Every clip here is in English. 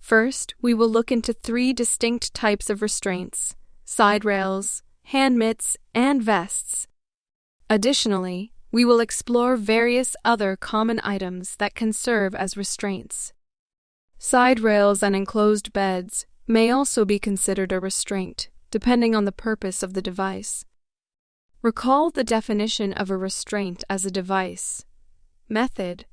First, we will look into 3 distinct types of restraints: side rails, hand mitts, and vests. Additionally, we will explore various other common items that can serve as restraints. Side rails and enclosed beds may also be considered a restraint, depending on the purpose of the device. Recall the definition of a restraint as a device, method,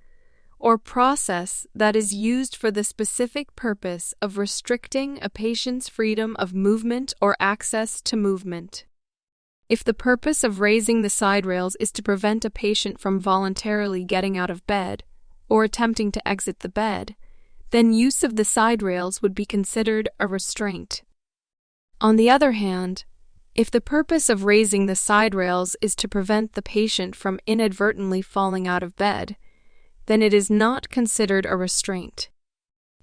or process that is used for the specific purpose of restricting a patient's freedom of movement or access to movement. If the purpose of raising the side rails is to prevent a patient from voluntarily getting out of bed or attempting to exit the bed, then use of the side rails would be considered a restraint. On the other hand, if the purpose of raising the side rails is to prevent the patient from inadvertently falling out of bed, then it is not considered a restraint.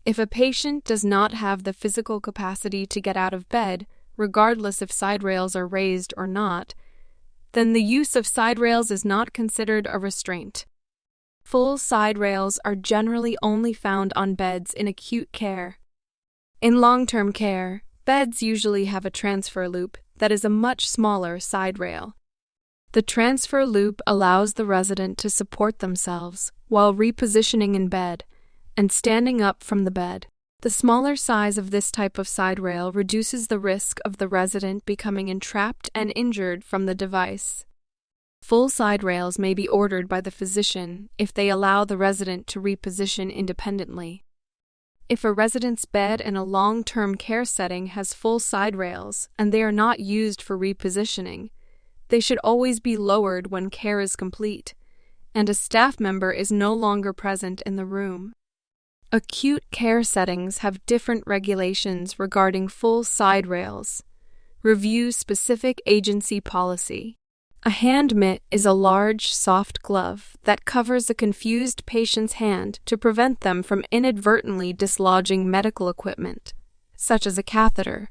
If a patient does not have the physical capacity to get out of bed, regardless if side rails are raised or not, then the use of side rails is not considered a restraint. Full side rails are generally only found on beds in acute care. In long-term care, beds usually have a transfer loop that is a much smaller side rail. The transfer loop allows the resident to support themselves while repositioning in bed and standing up from the bed. The smaller size of this type of side rail reduces the risk of the resident becoming entrapped and injured from the device. Full side rails may be ordered by the physician if they allow the resident to reposition independently. If a resident's bed in a long-term care setting has full side rails and they are not used for repositioning, they should always be lowered when care is complete and a staff member is no longer present in the room. Acute care settings have different regulations regarding full side rails. Review specific agency policy. A hand mitt is a large, soft glove that covers a confused patient's hand to prevent them from inadvertently dislodging medical equipment, such as a catheter,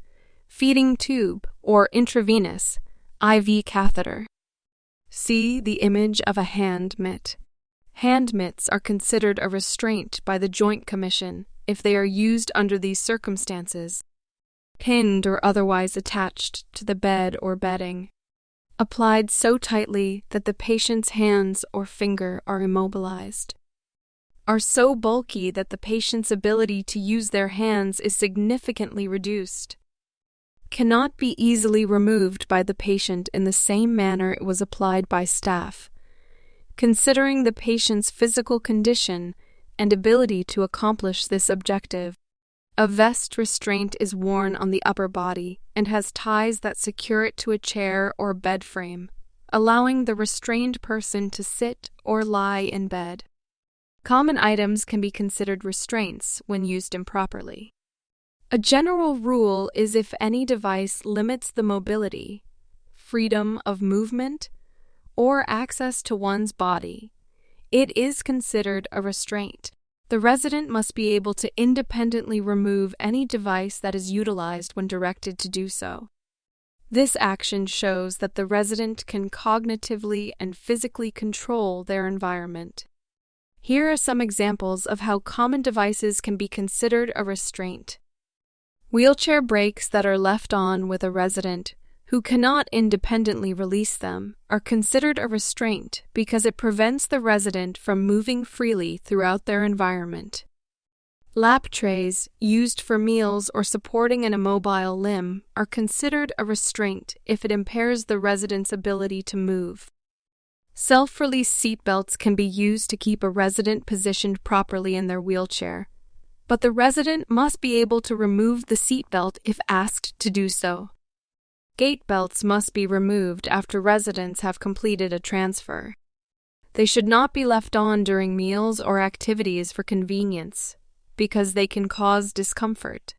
feeding tube, or intravenous IV catheter. See the image of a hand mitt. Hand mitts are considered a restraint by the Joint Commission if they are used under these circumstances, pinned or otherwise attached to the bed or bedding, applied so tightly that the patient's hands or finger are immobilized, are so bulky that the patient's ability to use their hands is significantly reduced, cannot be easily removed by the patient in the same manner it was applied by staff. Considering the patient's physical condition and ability to accomplish this objective, a vest restraint is worn on the upper body and has ties that secure it to a chair or bed frame, allowing the restrained person to sit or lie in bed. Common items can be considered restraints when used improperly. A general rule is if any device limits the mobility, freedom of movement, or access to one's body, it is considered a restraint. The resident must be able to independently remove any device that is utilized when directed to do so. This action shows that the resident can cognitively and physically control their environment. Here are some examples of how common devices can be considered a restraint. Wheelchair brakes that are left on with a resident who cannot independently release them are considered a restraint because it prevents the resident from moving freely throughout their environment. Lap trays used for meals or supporting an immobile limb are considered a restraint if it impairs the resident's ability to move. Self-release seatbelts can be used to keep a resident positioned properly in their wheelchair, but the resident must be able to remove the seatbelt if asked to do so. Gait belts must be removed after residents have completed a transfer. They should not be left on during meals or activities for convenience, because they can cause discomfort.